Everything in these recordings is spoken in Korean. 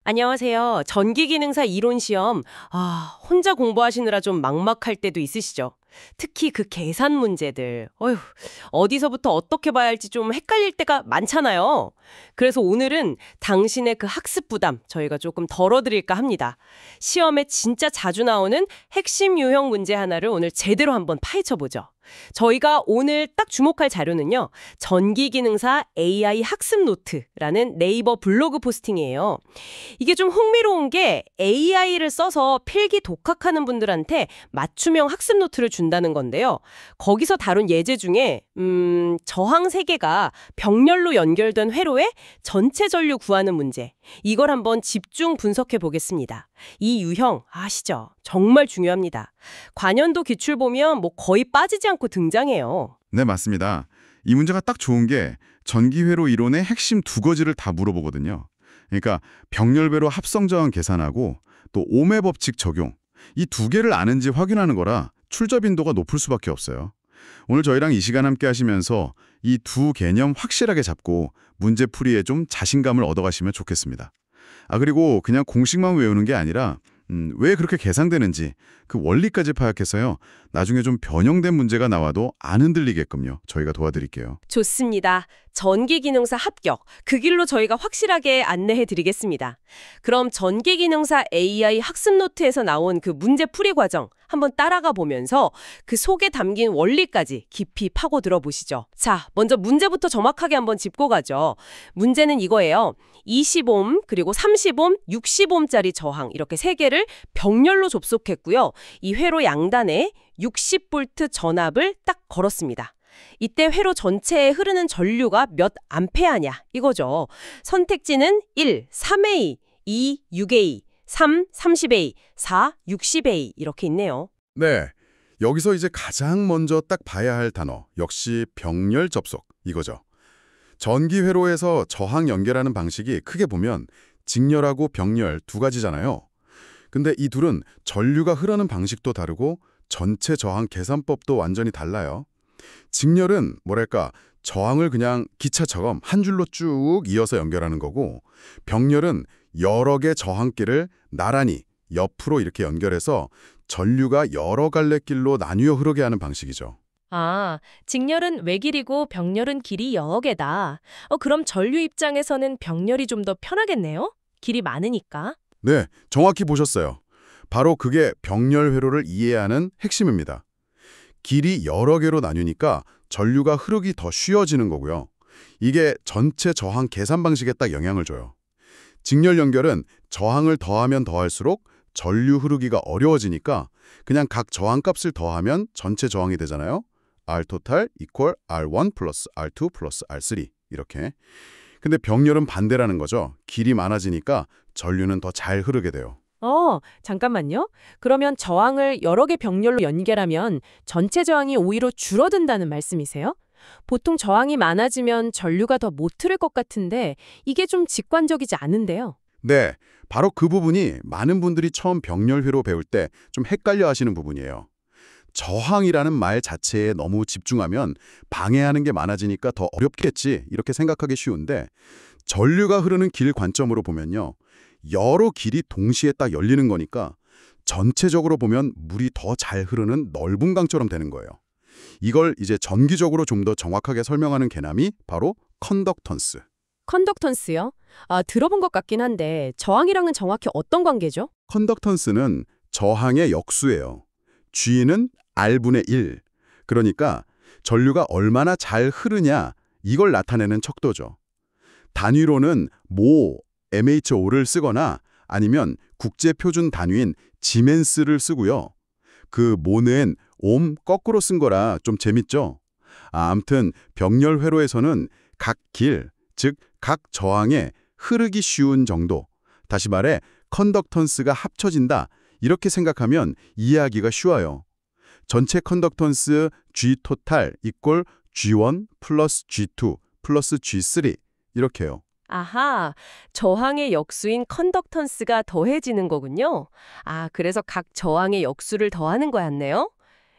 안녕하세요. 전기기능사 이론 시험. 혼자 공부하시느라 좀 막막할 때도 있으시죠? 특히 그 계산 문제들. 어디서부터 어떻게 봐야 할지 좀 헷갈릴 때가 많잖아요. 그래서 오늘은 당신의 그 학습 부담 저희가 조금 덜어드릴까 합니다. 시험에 진짜 자주 나오는 핵심 유형 문제 하나를 오늘 제대로 한번 파헤쳐보죠. 저희가 오늘 딱 주목할 자료는요. 전기기능사 AI 학습 노트라는 네이버 블로그 포스팅이에요. 이게 좀 흥미로운 게 AI를 써서 필기 독학하는 분들한테 맞춤형 학습 노트를 준다는 건데요. 거기서 다룬 예제 중에 저항 3개가 병렬로 연결된 회로의 전체 전류 구하는 문제. 이걸 한번 집중 분석해 보겠습니다. 이 유형 아시죠? 정말 중요합니다. 관연도 기출 보면 뭐 거의 빠지지 않고 등장해요. 네, 맞습니다. 이 문제가 딱 좋은 게 전기회로 이론의 핵심 두 가지를 다 물어보거든요. 그러니까 병렬배로 합성저항 계산하고 또 오음의 법칙 적용, 이 두 개를 아는지 확인하는 거라 출제 빈도가 높을 수밖에 없어요. 오늘 저희랑 이 시간 함께 하시면서 이 두 개념 확실하게 잡고 문제 풀이에 좀 자신감을 얻어가시면 좋겠습니다. 그리고 그냥 공식만 외우는 게 아니라 왜 그렇게 계산되는지 그 원리까지 파악해서요. 나중에 좀 변형된 문제가 나와도 안 흔들리게끔요. 저희가 도와드릴게요. 좋습니다. 전기기능사 합격. 그 길로 저희가 확실하게 안내해 드리겠습니다. 그럼 전기기능사 AI 학습 노트에서 나온 그 문제 풀이 과정 한번 따라가 보면서 그 속에 담긴 원리까지 깊이 파고 들어보시죠. 자, 먼저 문제부터 정확하게 한번 짚고 가죠. 문제는 이거예요. 20옴, 그리고 30옴, 60옴짜리 저항 이렇게 세 개를 병렬로 접속했고요. 이 회로 양단에 60V 전압을 딱 걸었습니다. 이때 회로 전체에 흐르는 전류가 몇 암페어냐 이거죠. 선택지는 1, 3A, 2, 6A, 3, 30A, 4, 60A 이렇게 있네요. 네, 여기서 이제 가장 먼저 딱 봐야 할 단어 역시 병렬 접속 이거죠. 전기회로에서 저항 연결하는 방식이 크게 보면 직렬하고 병렬 두 가지잖아요. 근데 이 둘은 전류가 흐르는 방식도 다르고 전체 저항 계산법도 완전히 달라요. 직렬은 뭐랄까 저항을 그냥 기차처럼 한 줄로 쭉 이어서 연결하는 거고 병렬은 여러 개 저항길을 나란히 옆으로 이렇게 연결해서 전류가 여러 갈래 길로 나뉘어 흐르게 하는 방식이죠. 직렬은 외길이고 병렬은 길이 여러 개다. 그럼 전류 입장에서는 병렬이 좀 더 편하겠네요? 길이 많으니까. 네, 정확히 보셨어요. 바로 그게 병렬 회로를 이해하는 핵심입니다. 길이 여러 개로 나뉘니까 전류가 흐르기 더 쉬워지는 거고요. 이게 전체 저항 계산 방식에 딱 영향을 줘요. 직렬 연결은 저항을 더하면 더할수록 전류 흐르기가 어려워지니까 그냥 각 저항값을 더하면 전체 저항이 되잖아요. R total equal R1 플러스 R2 플러스 R3 이렇게. 근데 병렬은 반대라는 거죠. 길이 많아지니까 전류는 더 잘 흐르게 돼요. 잠깐만요. 그러면 저항을 여러 개 병렬로 연결하면 전체 저항이 오히려 줄어든다는 말씀이세요? 보통 저항이 많아지면 전류가 더 못 흐를 것 같은데 이게 좀 직관적이지 않은데요. 네, 바로 그 부분이 많은 분들이 처음 병렬회로 배울 때 좀 헷갈려 하시는 부분이에요. 저항이라는 말 자체에 너무 집중하면 방해하는 게 많아지니까 더 어렵겠지 이렇게 생각하기 쉬운데 전류가 흐르는 길 관점으로 보면요. 여러 길이 동시에 딱 열리는 거니까 전체적으로 보면 물이 더 잘 흐르는 넓은 강처럼 되는 거예요. 이걸 이제 전기적으로 좀 더 정확하게 설명하는 개념이 바로 컨덕턴스. 컨덕턴스요? 들어본 것 같긴 한데 저항이랑은 정확히 어떤 관계죠? 컨덕턴스는 저항의 역수예요. G는 R분의 1. 그러니까 전류가 얼마나 잘 흐르냐 이걸 나타내는 척도죠. 단위로는 모, MHO를 쓰거나 아니면 국제표준 단위인 지멘스를 쓰고요. 그 모는 옴 거꾸로 쓴 거라 좀 재밌죠? 암튼 병렬 회로에서는 각 길, 즉 각 저항에 흐르기 쉬운 정도, 다시 말해 컨덕턴스가 합쳐진다 이렇게 생각하면 이해하기가 쉬워요. 전체 컨덕턴스 G 토탈 이꼴 G1 플러스 G2 플러스 G3 이렇게요. 아하, 저항의 역수인 컨덕턴스가 더해지는 거군요. 그래서 각 저항의 역수를 더하는 거였네요.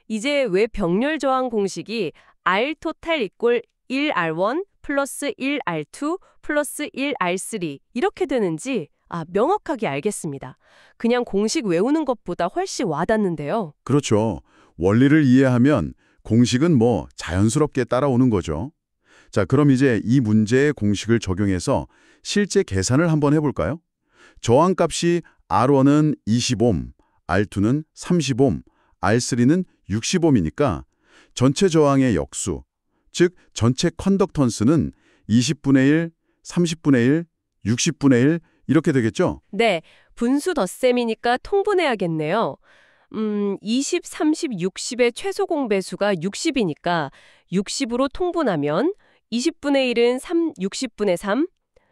이제 왜 병렬 저항 공식이 R 토탈 이꼴 1R1 플러스 1R2 플러스 1R3 이렇게 되는지 명확하게 알겠습니다. 그냥 공식 외우는 것보다 훨씬 와닿는데요. 그렇죠. 원리를 이해하면 공식은 뭐 자연스럽게 따라오는 거죠. 자, 그럼 이제 이 문제의 공식을 적용해서 실제 계산을 한번 해볼까요? 저항값이 R1은 20옴, R2는 30옴, R3는 60옴이니까 전체 저항의 역수, 즉 전체 컨덕턴스는 20분의 1, 30분의 1, 60분의 1 이렇게 되겠죠? 네, 분수 덧셈이니까 통분해야겠네요. 20, 30, 60의 최소 공배수가 60이니까 60으로 통분하면 20분의 1은 60분의 3,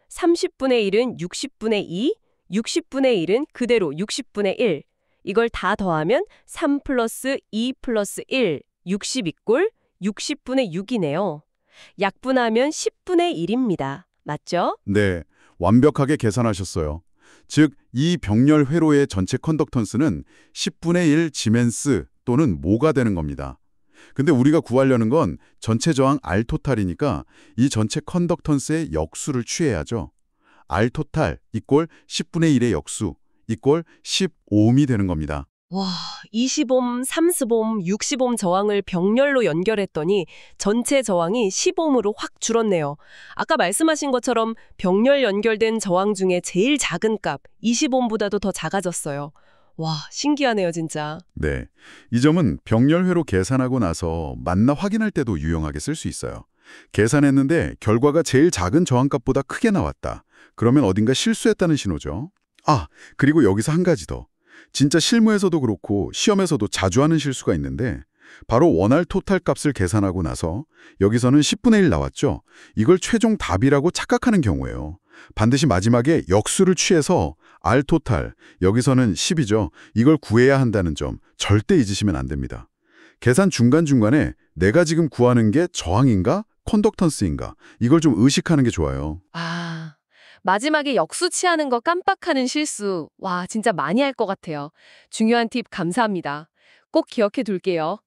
30분의 1은 60분의 2, 60분의 1은 그대로 60분의 1. 이걸 다 더하면 3 플러스 2 플러스 1, 60 이꼴 60분의 6이네요. 약분하면 10분의 1입니다. 맞죠? 네, 완벽하게 계산하셨어요. 즉, 이 병렬 회로의 전체 컨덕턴스는 10분의 1 지멘스 또는 모가 되는 겁니다. 근데 우리가 구하려는 건 전체 저항 R 토탈이니까 이 전체 컨덕턴스의 역수를 취해야죠. R 토탈 이꼴 10분의 1의 역수 이꼴 15옴이 되는 겁니다. 와, 20옴, 30옴, 60옴 저항을 병렬로 연결했더니 전체 저항이 10옴으로 확 줄었네요. 아까 말씀하신 것처럼 병렬 연결된 저항 중에 제일 작은 값 20옴보다도 더 작아졌어요. 와, 신기하네요, 진짜. 네, 이 점은 병렬 회로 계산하고 나서 만나 확인할 때도 유용하게 쓸 수 있어요. 계산했는데 결과가 제일 작은 저항값보다 크게 나왔다. 그러면 어딘가 실수했다는 신호죠. 아, 그리고 여기서 한 가지 더. 진짜 실무에서도 그렇고 시험에서도 자주 하는 실수가 있는데 바로 원R 토탈 값을 계산하고 나서 여기서는 10분의 1 나왔죠. 이걸 최종 답이라고 착각하는 경우예요. 반드시 마지막에 역수를 취해서 R 토탈, 여기서는 10이죠. 이걸 구해야 한다는 점 절대 잊으시면 안 됩니다. 계산 중간중간에 내가 지금 구하는 게 저항인가 컨덕턴스인가 이걸 좀 의식하는 게 좋아요. 아, 마지막에 역수 취하는 거 깜빡하는 실수. 와, 진짜 많이 할 것 같아요. 중요한 팁 감사합니다. 꼭 기억해 둘게요.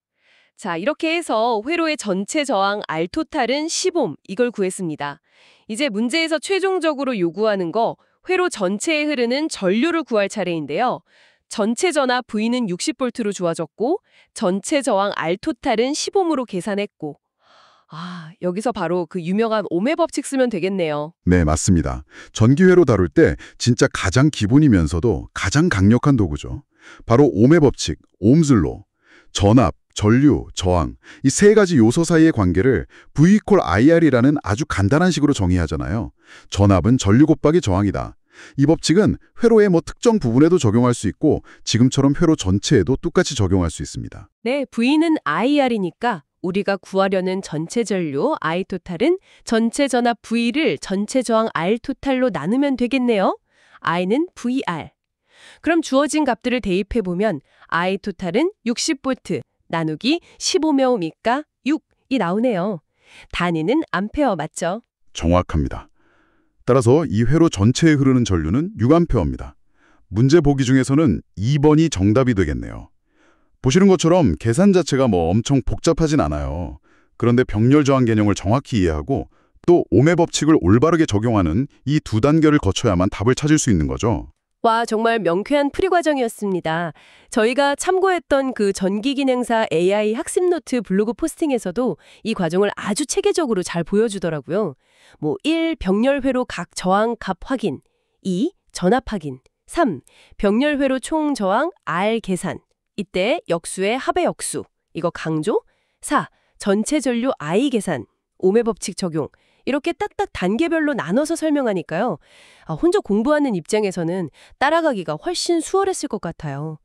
자, 이렇게 해서 회로의 전체 저항 R 토탈은 10옴 이걸 구했습니다. 이제 문제에서 최종적으로 요구하는 거 회로 전체에 흐르는 전류를 구할 차례인데요. 전체 전하 V는 60V로 주어졌고 전체 저항 R 토탈은 10옴으로 계산했고 여기서 바로 그 유명한 옴의 법칙 쓰면 되겠네요. 네, 맞습니다. 전기회로 다룰 때 진짜 가장 기본이면서도 가장 강력한 도구죠. 바로 옴의 법칙, 옴슬로. 전압, 전류, 저항, 이 세 가지 요소 사이의 관계를 V = IR이라는 아주 간단한 식으로 정의하잖아요. 전압은 전류 곱하기 저항이다. 이 법칙은 회로의 특정 부분에도 적용할 수 있고 지금처럼 회로 전체에도 똑같이 적용할 수 있습니다. 네, V는 IR이니까 우리가 구하려는 전체 전류 I 토탈은 전체 전압 V를 전체 저항 R 토탈로 나누면 되겠네요. I는 VR. 그럼 주어진 값들을 대입해보면 I 토탈은 60V 나누기 15묘니까 6이 나오네요. 단위는 암페어 맞죠? 정확합니다. 따라서 이 회로 전체에 흐르는 전류는 6A입니다. 문제 보기 중에서는 2번이 정답이 되겠네요. 보시는 것처럼 계산 자체가 엄청 복잡하진 않아요. 그런데 병렬 저항 개념을 정확히 이해하고 또 옴의 법칙을 올바르게 적용하는 이 두 단계를 거쳐야만 답을 찾을 수 있는 거죠. 와, 정말 명쾌한 풀이 과정이었습니다. 저희가 참고했던 그 전기기능사 AI 학습 노트 블로그 포스팅에서도 이 과정을 아주 체계적으로 잘 보여주더라고요. 1. 병렬회로 각 저항 값 확인, 2. 전압 확인, 3. 병렬회로 총 저항 R 계산, 이때 역수의 합의 역수, 이거 강조, 4. 전체 전류 I 계산, 옴의 법칙 적용, 이렇게 딱딱 단계별로 나눠서 설명하니까요. 혼자 공부하는 입장에서는 따라가기가 훨씬 수월했을 것 같아요.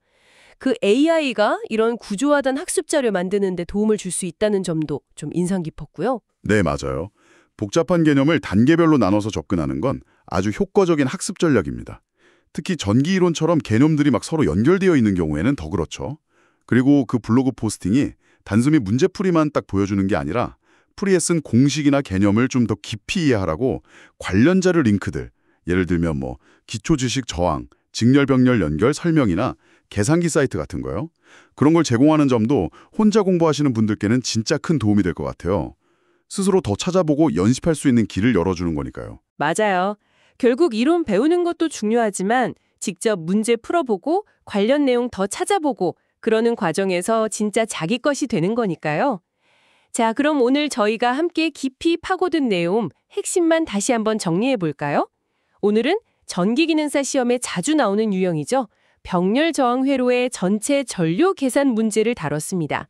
그 AI가 이런 구조화된 학습 자료 만드는 데 도움을 줄 수 있다는 점도 좀 인상 깊었고요. 네, 맞아요. 복잡한 개념을 단계별로 나눠서 접근하는 건 아주 효과적인 학습 전략입니다. 특히 전기 이론처럼 개념들이 서로 연결되어 있는 경우에는 더 그렇죠. 그리고 그 블로그 포스팅이 단순히 문제풀이만 딱 보여주는 게 아니라 풀이에 쓴 공식이나 개념을 좀 더 깊이 이해하라고 관련 자료 링크들, 예를 들면 기초지식 저항, 직렬병렬 연결 설명이나 계산기 사이트 같은 거요. 그런 걸 제공하는 점도 혼자 공부하시는 분들께는 진짜 큰 도움이 될 것 같아요. 스스로 더 찾아보고 연습할 수 있는 길을 열어주는 거니까요. 맞아요. 결국 이론 배우는 것도 중요하지만 직접 문제 풀어보고 관련 내용 더 찾아보고 그러는 과정에서 진짜 자기 것이 되는 거니까요. 자, 그럼 오늘 저희가 함께 깊이 파고든 내용 핵심만 다시 한번 정리해 볼까요? 오늘은 전기기능사 시험에 자주 나오는 유형이죠. 병렬 저항 회로의 전체 전류 계산 문제를 다뤘습니다.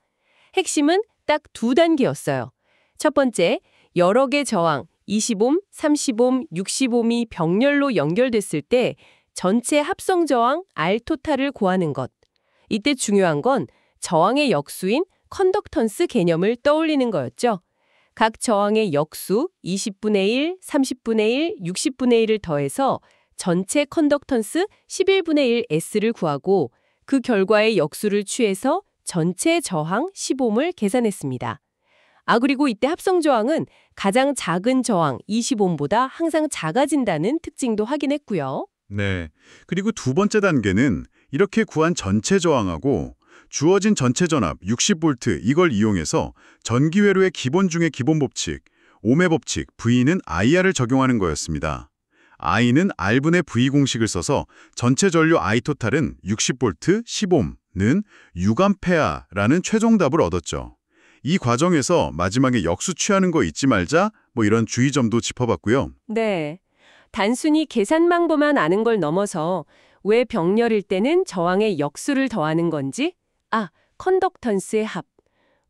핵심은 딱 두 단계였어요. 첫 번째, 여러 개 저항 20옴, 30옴, 60옴이 병렬로 연결됐을 때 전체 합성 저항 R토탈을 구하는 것. 이때 중요한 건 저항의 역수인 컨덕턴스 개념을 떠올리는 거였죠. 각 저항의 역수 20분의 1, 30분의 1, 60분의 1을 더해서 전체 컨덕턴스 11분의 1 S를 구하고 그 결과의 역수를 취해서 전체 저항 10옴을 계산했습니다. 그리고 이때 합성 저항은 가장 작은 저항 20옴보다 항상 작아진다는 특징도 확인했고요. 네. 그리고 두 번째 단계는 이렇게 구한 전체 저항하고 주어진 전체 전압 60V 이걸 이용해서 전기회로의 기본 중의 기본 법칙, 옴의 법칙 V는 IR을 적용하는 거였습니다. I는 R분의 V 공식을 써서 전체 전류 I 토탈은 60V 10옴는 6A라는 최종답을 얻었죠. 이 과정에서 마지막에 역수 취하는 거 잊지 말자 이런 주의점도 짚어봤고요. 네. 단순히 계산 방법만 아는 걸 넘어서 왜 병렬일 때는 저항의 역수를 더하는 건지, 컨덕턴스의 합,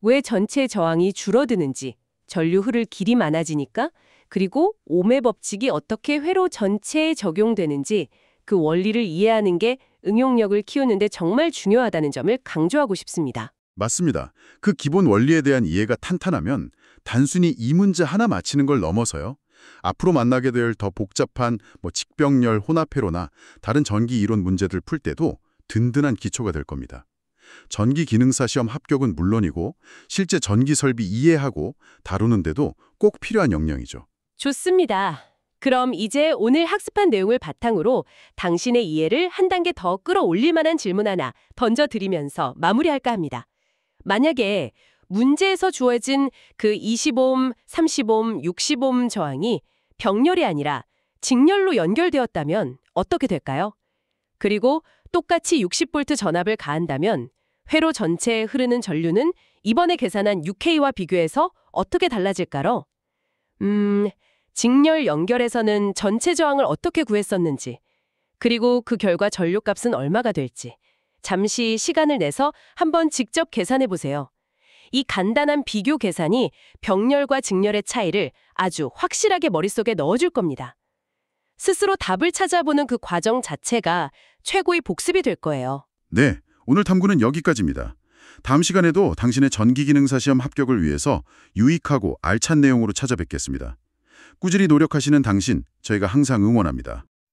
왜 전체 저항이 줄어드는지, 전류 흐를 길이 많아지니까, 그리고 옴의 법칙이 어떻게 회로 전체에 적용되는지 그 원리를 이해하는 게 응용력을 키우는데 정말 중요하다는 점을 강조하고 싶습니다. 맞습니다. 그 기본 원리에 대한 이해가 탄탄하면 단순히 이 문제 하나 맞히는 걸 넘어서요. 앞으로 만나게 될 더 복잡한 직병렬, 혼합회로나 다른 전기 이론 문제들 풀 때도 든든한 기초가 될 겁니다. 전기기능사 시험 합격은 물론이고 실제 전기 설비 이해하고 다루는데도 꼭 필요한 역량이죠. 좋습니다. 그럼 이제 오늘 학습한 내용을 바탕으로 당신의 이해를 한 단계 더 끌어올릴 만한 질문 하나 던져드리면서 마무리할까 합니다. 만약에 문제에서 주어진 그 20옴, 30옴, 60옴 저항이 병렬이 아니라 직렬로 연결되었다면 어떻게 될까요? 그리고 똑같이 60V 전압을 가한다면 회로 전체에 흐르는 전류는 이번에 계산한 6K와 비교해서 어떻게 달라질까요? 직렬 연결에서는 전체 저항을 어떻게 구했었는지, 그리고 그 결과 전류값은 얼마가 될지 잠시 시간을 내서 한번 직접 계산해 보세요. 이 간단한 비교 계산이 병렬과 직렬의 차이를 아주 확실하게 머릿속에 넣어줄 겁니다. 스스로 답을 찾아보는 그 과정 자체가 최고의 복습이 될 거예요. 네, 오늘 탐구는 여기까지입니다. 다음 시간에도 당신의 전기기능사 시험 합격을 위해서 유익하고 알찬 내용으로 찾아뵙겠습니다. 꾸준히 노력하시는 당신, 저희가 항상 응원합니다.